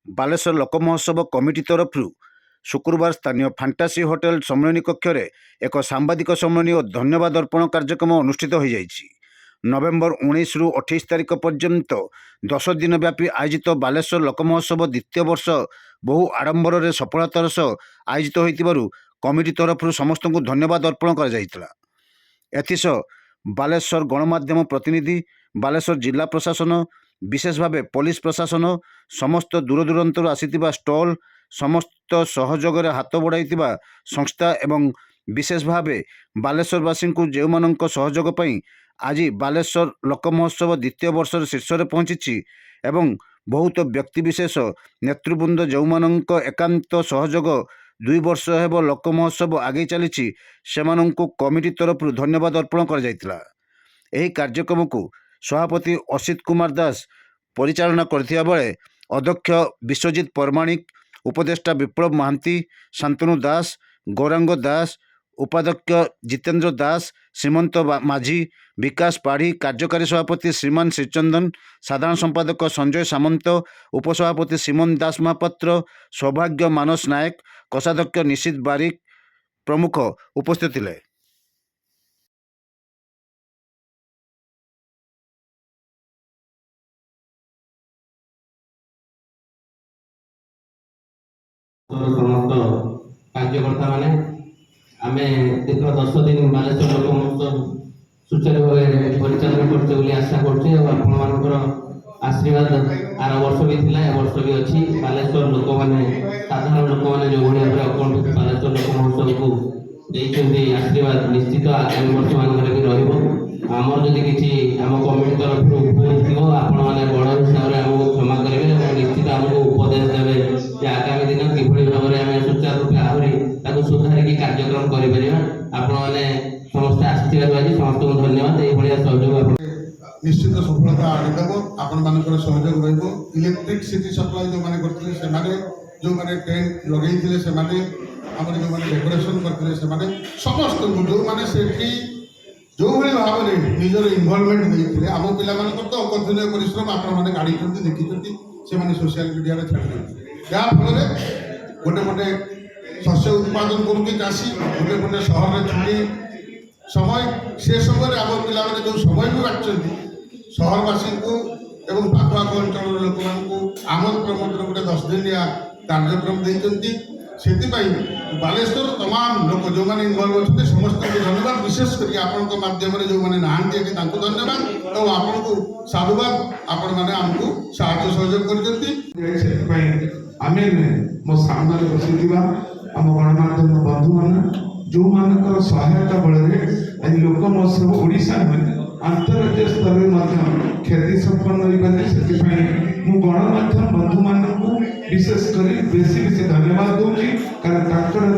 Baleshwar लोकमहोत्सव committee तरफ शुक्रवार स्थानीय फैंटासी होटेल सम्मेलन कक्ष एक सांबादिक सम्मेलन और धन्यवाद अर्पण कार्यक्रम अनुष्ठित हो जाइछि। नवेम्बर 19 रु 28 तारिख पर्यंत 10 दिन व्यापी आयोजित बालेश्वर लोकमहोत्सव द्वितीय वर्ष बहु आडंबर सफलतार सह आयोजित होइतिबारु कमिटी तरफ समस्त को धन्यवाद अर्पण कर जाइतला। एथिसह बालेश्वर गणमाध्यम प्रतिनिधि, बालेश्वर जिला प्रशासन, विशेष भाव पुलिस प्रशासन, समस्त दूरदूरांतर आसीथिबा स्टॉल, समस्त सहयोग हाथ बढ़ाई संस्था एवं विशेष भाव बालेश्वरवासी को जो मानक सहयोग पई आज बालेश्वर लोकमहोत्सव द्वितीय वर्ष शीर्ष में पहुंची एवं बहुत व्यक्तिविशेष नेतृवृंद जो मानक एकांत सहयोग 2 वर्ष हेब लोकमहोत्सव आगे चली से कमिटी तरफ धन्यवाद अर्पण कर जाइतला। एही कार्यक्रम को सभापति असित कुमार दास परिचालना करथिया बेले अध्यक्ष विश्वजित परमाणिक, उपदेष्टा विप्लव महांती, शांतनु दास, गौरांग दास, उपाध्यक्ष जितेंद्र दास, श्रीमंत माझी, विकास पाढ़ी, कार्यकारी सभापति श्रीमान श्रीचंदन, साधारण संपादक संजय सामंत, उपसभापति श्रीमन दास महापात्र, सौभाग्य मानस नायक, कोषाध्यक्ष निशित बारिक प्रमुख उपस्थित थिले। समस्त कार्यकर्ता माने आमे दीर्घ 10 दिन बालेश्वर लोक महोत्सव सुचारू भाव परिचालन करते बोली आशा करछे और आपण मानकर आशीर्वाद आर वर्ष भी थिला ए वर्ष भी अछि। बालेश्वर लोक माने साधारण लोक माने जो भडिया पर अकंठ बालेश्वर लोक महोत्सव को देइछन्ती आशीर्वाद निश्चित आगामी वर्ष मानकर भी रहिबो। हमर जदि किछि हम कमिटी तरफ भूल थिबो आपण माने बड़ हिसाब रे हमको क्षमा करिवे और निश्चित हमको उपदेश देबे जे आगामी दिन किभଳି भाବରେ ଆମେ सुचारू रूप आहुरी ताको सुधारिकी कार्यक्रम करि परिबा। आपण माने समस्त आशीर्वाद आजी समस्त को धन्यवाद। ए भलिया सहयोग निश्चित सफलता आनिदेव आपण मानकर सहयोग रहइबो। इलेक्ट्रिक सिटी सप्लाई जो माने करथिले से माने जो माने टेंट लगेइथिले से माने हमर जो माने डेकोरेशन करथिले से माने समस्त जो माने सेठी जो भली भाव रे निजर इन्वॉल्वमेंट देइथिले आम पिला मानकर तो अकथनीय परिश्रम आपण माने गाड़ी चंती देखिचंती से माने सोशल मीडिया रे छाडी या फल गोटे गोटे शस्य उत्पादन करूके चाषी गोटे गोटे शहर रे छुटी समय से समय आम पिला माने जो समय भी बाटचंती शहरवासी को एवं पाखपाख अंचल लोक मानकू आमोद प्रमोद गोटे 10 दिनिया कार्यक्रम देइचंती। सेतिपाई बालेश्वर तमाम लोक जो माने इन्वॉल्व होते समस्त को धन्यवाद। विशेष करके आपण को माध्यम रे जो माने नाहांती कि तांको धन्यवाद और आपण को साधुवाद आपण माने हमको साहाय्य सहयोग करजंती। सेतिपाई आमे मो सामने बसिथिबा हम गणमाध्यम बंधु माने जो मानकर सहायता बଳରେ आज लोक महोत्सव ओडिशा में अंतर्राज्य स्तर में ख्याति संपन्न हो गणमाध्यम बंधु मान विशेष कर बेसी बेसी धन्यवाद दूसरी कारण